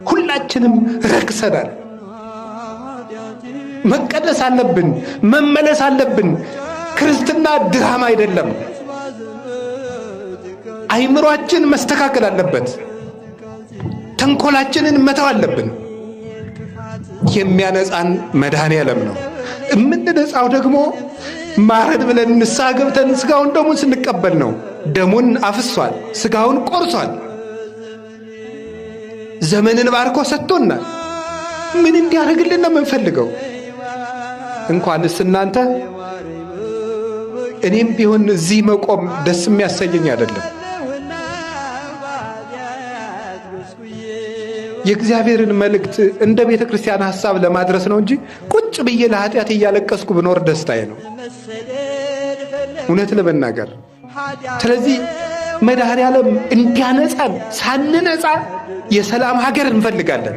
ሁላችንም ረክሰናል። መቀደስ አለብን፣ መመለስ አለብን። ክርስትና ድራማ አይደለም። አይምሯችን መስተካከል አለበት። ተንኮላችንን መተው አለብን። የሚያነጻን መድኃኔዓለም ነው። የምንነጻው ደግሞ ማረድ ብለን ንስሐ ገብተን ስጋውን ደሙን ስንቀበል ነው። ደሙን አፍሷል፣ ስጋውን ቆርሷል፣ ዘመንን ባርኮ ሰጥቶናል። ምን እንዲያደርግልን ነው የምንፈልገው? እንኳንስ እናንተ እኔም ቢሆን እዚህ መቆም ደስ የሚያሰኘኝ አይደለም። የእግዚአብሔርን መልእክት እንደ ቤተ ክርስቲያን ሐሳብ ለማድረስ ነው እንጂ ቁጭ ብዬ ለኃጢአት እያለቀስኩ ብኖር ደስታዬ ነው፣ እውነት ለመናገር። ስለዚህ መድኃኔዓለም እንዲያነጻን ሳንነጻ የሰላም ሀገር እንፈልጋለን።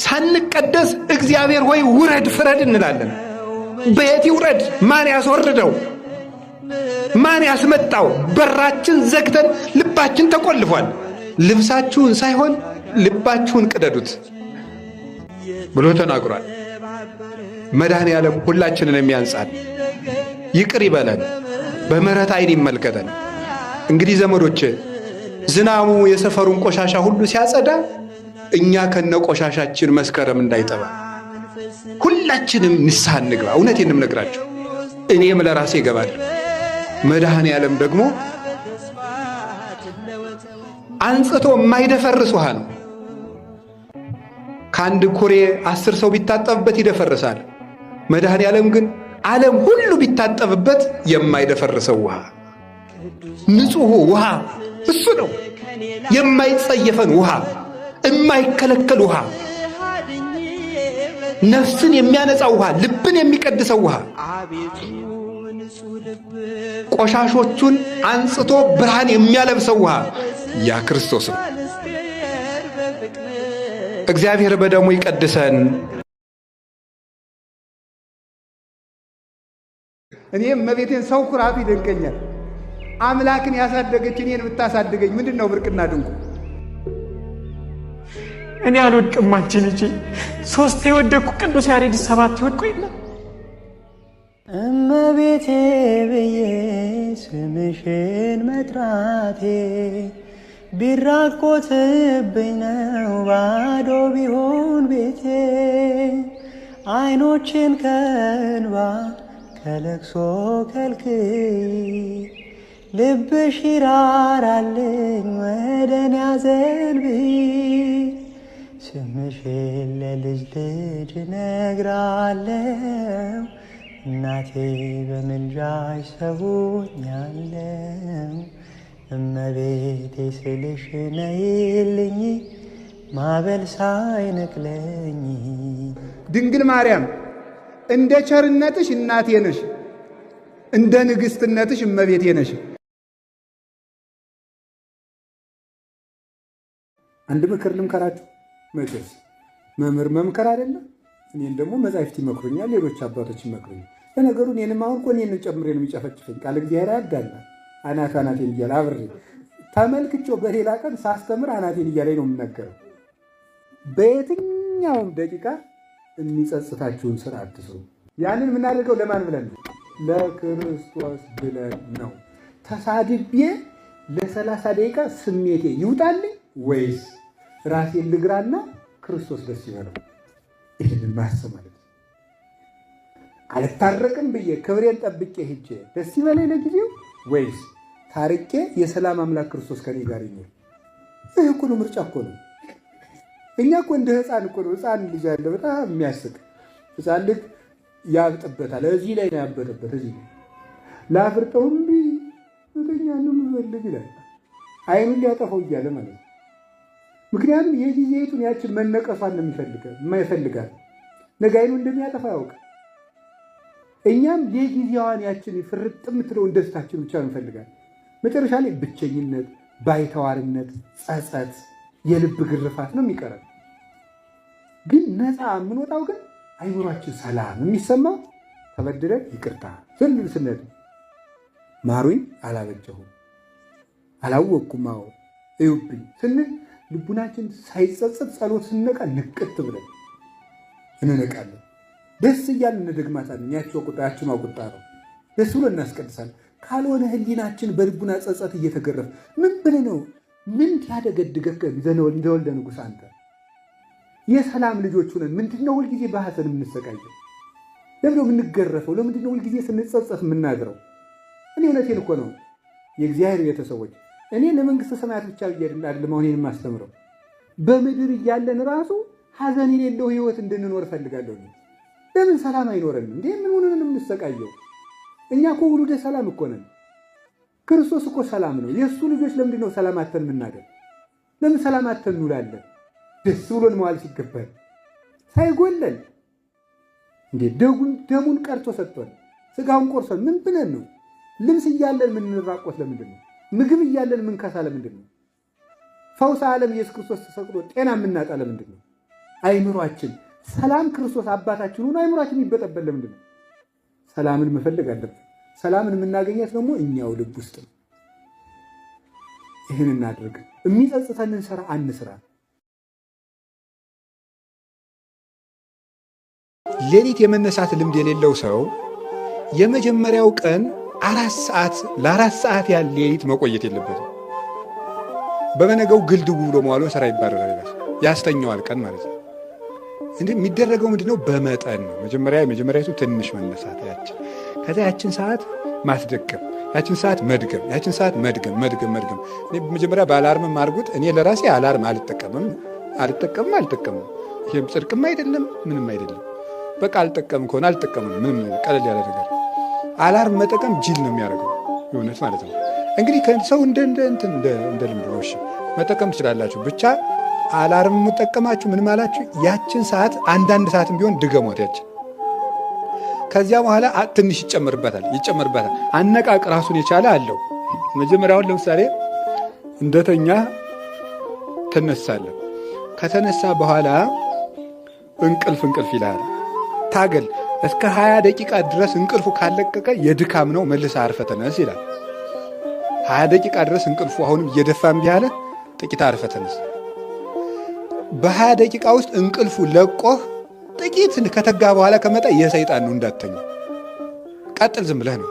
ሳንቀደስ እግዚአብሔር ሆይ ውረድ ፍረድ እንላለን። በየት ይውረድ? ማን ያስወርደው? ማን ያስመጣው? በራችን ዘግተን ልባችን ተቆልፏል። ልብሳችሁን ሳይሆን ልባችሁን ቅደዱት ብሎ ተናግሯል። መድኃኔዓለም ሁላችንን የሚያንጻን ይቅር ይበለን፣ በምሕረት ዓይን ይመልከተን። እንግዲህ ዘመዶች ዝናሙ የሰፈሩን ቆሻሻ ሁሉ ሲያጸዳ እኛ ከነ ቆሻሻችን መስከረም እንዳይጠባ ሁላችንም ንስሐ እንግባ። እውነቴን እነግራችሁ፣ እኔም ለራሴ እገባለሁ። መድኃኔዓለም ደግሞ አንጽቶ የማይደፈርስ ውሃ ነው። ከአንድ ኩሬ 10 ሰው ቢታጠብበት ይደፈርሳል። መድኃኔዓለም ግን ዓለም ሁሉ ቢታጠብበት የማይደፈርሰው ውሃ፣ ንጹሕ ውሃ እሱ ነው። የማይጸየፈን ውሃ፣ የማይከለከል ውሃ፣ ነፍስን የሚያነጻው ውሃ፣ ልብን የሚቀድሰው ውሃ፣ ቆሻሾቹን አንጽቶ ብርሃን የሚያለብሰው ውሃ ያ ክርስቶስ ነው። እግዚአብሔር በደሙ ይቀድሰን። እኔም እመቤቴን ሰው ኩራቱ ይደንቀኛል። አምላክን ያሳደገች እኔን ብታሳድገኝ ምንድን ነው ብርቅና ድንቁ? እኔ አልወድቅም አንቺ ልጄ። 3 የወደቅኩ ቅዱስ ያሬድ 7 ይወድቁ የለ። እመቤቴ ብዬ ስምሽን መጥራቴ ቢራቆትብኝ ነው ባዶ ቢሆን ቤቴ። ዓይኖችን ከእንባ ከለቅሶ ከልክይ ልብሽ ይራራልኝ ወደኔ አዘንብይ። ስምሽን ለልጅ ልጅ እነግራለሁ እናቴ በምልጃሽ ሰውኛለሁ። እመቤቴ ስልሽ ነይልኝ ማዕበል ሳይነቅለኝ። ድንግል ማርያም እንደ ቸርነትሽ እናቴ ነሽ፣ እንደ ንግሥትነትሽ እመቤቴ ነሽ። አንድ ምክር ልምከራችሁ። መቼስ መምህር መምከር አይደለም፣ እኔን ደግሞ መጻሕፍት ይመክሩኛል፣ ሌሎች አባቶች ይመክሩኛል። ለነገሩ እኔንም አሁን እኮ እኔን ጨምሬ ነው የሚጨፈጭፈኝ። ቃል እግዚአብሔር ያዳላል። አናት አናቴን እያለ አብሬ ተመልክቼው በሌላ ቀን ሳስተምር አናቴን እያለኝ ነው የምናገረው። በየትኛውም ደቂቃ የሚጸጽታችሁን ስራ አትስሩ። ያንን የምናደርገው ለማን ብለን ነው? ለክርስቶስ ብለን ነው። ተሳድቤ ለ30 ደቂቃ ስሜቴ ይውጣልኝ ወይስ ራሴን ልግራና ክርስቶስ ደስ ይበለው? ይህንን ማሰብ ማለት ነው። አልታረቅም ብዬ ክብሬን ጠብቄ ሄጄ ደስ ይበለኝ ለጊዜው ወይስ ታርቄ የሰላም አምላክ ክርስቶስ ከኔ ጋር ይኖር? ይህ እኮ ነው፣ ምርጫ እኮ ነው። እኛ እኮ እንደ ሕፃን እኮ ነው። ሕፃን ልጅ አለ፣ በጣም የሚያስቅ ሕፃን ልጅ ያብጥበታል። እዚህ ላይ ነው ያበጠበት፣ እዚህ ላፍርጠው እንዲ እኛ ነው የምፈልግ ይላል። አይኑን ሊያጠፋው እያለ ማለት ነው። ምክንያቱም የጊዜቱን ያችን መነቀሷን ነው የማይፈልጋት። ነገ አይኑ እንደሚያጠፋ ያውቅ። እኛም የጊዜዋን ያችን ፍርጥ የምትለውን ደስታችን ብቻ እንፈልጋለን። መጨረሻ ላይ ብቸኝነት፣ ባይተዋርነት፣ ጸጸት፣ የልብ ግርፋት ነው የሚቀረን። ግን ነፃ የምንወጣው ግን አይምሯችን ሰላም የሚሰማው ተበድለን ይቅርታ ስንል ስንል ማሩኝ አላበጀሁም አላወቅኩም እዩብኝ ስንል ልቡናችን ሳይጸጸት ጸሎት ስንነቃ ንቅት ብለን እንነቃለን። ደስ እያልን እንደግማታለን። ያችው ቁጣ ነው። ደስ ብሎ እናስቀድሳለን። ካልሆነ ህሊናችን በልቡና ጸጸት እየተገረፈ ምን ብለህ ነው? ምን ያደገድገህ እንደወልደ ንጉሥ አንተ የሰላም ልጆች ሆነን ምንድነው ሁልጊዜ በሐዘን የምንሰቃየው? ለምንድነው የምንገረፈው? ለምንድነው ሁልጊዜ ስንጸጸት የምናድረው? እኔ እውነቴን እኮ ነው የእግዚአብሔር ቤተሰቦች፣ እኔ ለመንግሥተ ሰማያት ብቻ አይደለም አሁን የማስተምረው፣ በምድር እያለን ራሱ ሐዘን የሌለው ህይወት እንድንኖር እፈልጋለሁ። ለምን ሰላም አይኖረንም እንዴ? ምን ሆነን የምንሰቃየው? እኛ እኮ ውሉደ ሰላም እኮ ነን። ክርስቶስ እኮ ሰላም ነው። የእሱ ልጆች ለምንድን ነው ሰላም አተን የምናደር? ለምን ሰላም አተን እንውላለን? ደስ ብሎን መዋል ሲገባል ሳይጎለን እንዴ ደሙን ቀርቶ ሰጥቶን ስጋውን ቆርሶን ምን ብለን ነው? ልብስ እያለን የምንራቆት ለምንድን ነው? ምግብ እያለን የምንከሳ ለምንድን ነው? ፈውስ ዓለም ኢየሱስ ክርስቶስ ተሰቅሎ ጤና የምናጣ ለምንድን ነው? አይምሯችን ሰላም ክርስቶስ አባታችን ሆኖ አይምሯችን ይበጠበል ለምንድን ነው? ሰላምን መፈለግ አለብን። ሰላምን የምናገኛት ደግሞ እኛው ልብ ውስጥ ነው። ይህን እናድርግ። የሚጸጽተንን ስራ አንስራ። ሌሊት የመነሳት ልምድ የሌለው ሰው የመጀመሪያው ቀን ለአራት ሰዓት ያህል ሌሊት መቆየት የለበትም። በመነገው ግልድው ብሎ መዋሎ ስራ ይባረራል፣ ያስተኛዋል ቀን ማለት ነው። እንዲህ የሚደረገው ምንድነው? በመጠን ነው። የመጀመሪያቱ ትንሽ መነሳት ያችን፣ ከዚያ ያችን ሰዓት ማስደገም፣ ያችን ሰዓት መድገም፣ ያችን ሰዓት መድገም። መጀመሪያ በአላርምም አድርጉት። እኔ ለራሴ አላርም አልጠቀምም። ይህም ጽድቅም አይደለም ምንም አይደለም። በቃ አልጠቀም ከሆነ አልጠቀምም። ምንም ቀለል ያለ ነገር። አላርም መጠቀም ጅል ነው የሚያደርገው የእውነት ማለት ነው። እንግዲህ ሰው እንደ ልምድ ነው። እሺ መጠቀም ትችላላችሁ። ብቻ አላርም የምጠቀማችሁ ምን ማላችሁ? ያችን ሰዓት አንዳንድ ሰዓትም ቢሆን ድገሟት ያችን። ከዚያ በኋላ ትንሽ ይጨመርበታል። አነቃቅ ራሱን የቻለ አለው። መጀመሪያውን ለምሳሌ እንደተኛ ትነሳለህ። ከተነሳ በኋላ እንቅልፍ ይልሃል። ታገል እስከ 20 ደቂቃ ድረስ እንቅልፉ ካለቀቀ የድካም ነው፣ መልሰህ አርፈህ ተነስ ይላል። 20 ደቂቃ ድረስ እንቅልፉ አሁንም እየደፋም ቢያለ ጥቂት አርፈህ ተነስ። በ20 ደቂቃ ውስጥ እንቅልፉ ለቆህ ጥቂት ከተጋ በኋላ ከመጣ የሰይጣን ነው እንዳተኛ ቀጥል፣ ዝም ብለህ ነው።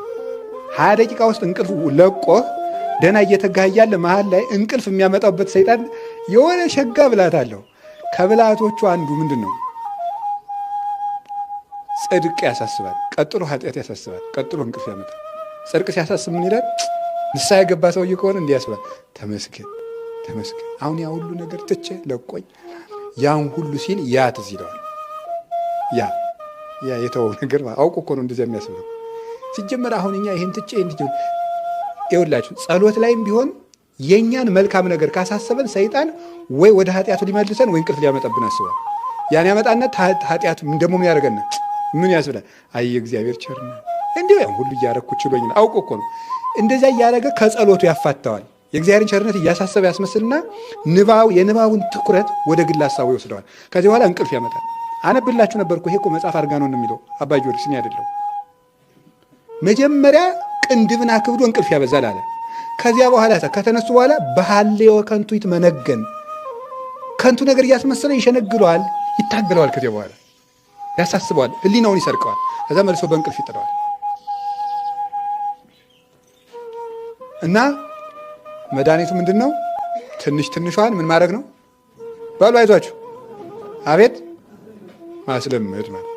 20 ደቂቃ ውስጥ እንቅልፉ ለቆህ ደህና እየተጋህ እያለ መሀል ላይ እንቅልፍ የሚያመጣበት ሰይጣን የሆነ ሸጋ ብላት አለው። ከብላቶቹ አንዱ ምንድን ነው? ጽድቅ ያሳስባል፣ ቀጥሎ ኃጢአት ያሳስባል፣ ቀጥሎ እንቅልፍ ያመጣል። ጽድቅ ሲያሳስብ ምን ይላል? ንስሐ የገባ ሰውዬ ከሆነ እንዲህ ያስባል፣ ተመስገን አሁን ያ ሁሉ ነገር ትቼ ለቆኝ ያን ሁሉ ሲል ያ ትዝ ይለዋል። ያ የተወው ነገር አውቆ እኮ ነው እንደዚያ የሚያስበው። ሲጀመር አሁን እኛ ይህን ትቼ ይኸውላችሁ ጸሎት ላይም ቢሆን የእኛን መልካም ነገር ካሳሰበን ሰይጣን ወይ ወደ ኃጢአቱ ሊመልሰን ወይ እንቅልፍ ሊያመጣብን አስባል። ያን ያመጣነት ኃጢአቱ ደግሞ ምን ያደርገናል? ምን ያስብላል? አይ እግዚአብሔር ቸርና እንዲሁ ያን ሁሉ እያረኩ ችሎኝ አውቆ እኮ ነው እንደዚያ እያደረገ ከጸሎቱ ያፋተዋል። የእግዚአብሔርን ቸርነት እያሳሰበ ያስመስልና የንባቡን ትኩረት ወደ ግል ሀሳቡ ይወስደዋል። ከዚህ በኋላ እንቅልፍ ያመጣል። አነብላችሁ ነበርኩ። ይሄ እኮ መጽሐፍ አድርጋ ነው የሚለው አባ ጊዮርጊስ እኔ አይደለሁ። መጀመሪያ ቅንድብን አክብዶ እንቅልፍ ያበዛል አለ። ከዚያ በኋላ ከተነሱ በኋላ በሐሌወ ከንቱ ይትመነገን፣ ከንቱ ነገር እያስመሰለ ይሸነግለዋል፣ ይታገለዋል። ከዚያ በኋላ ያሳስበዋል፣ ህሊናውን ይሰርቀዋል። ከዛ መልሶ በእንቅልፍ ይጥለዋል። እና መድኃኒቱ ምንድን ነው? ትንሿን ምን ማድረግ ነው? በሉ አይዟችሁ፣ አቤት ማስለመድ ማለት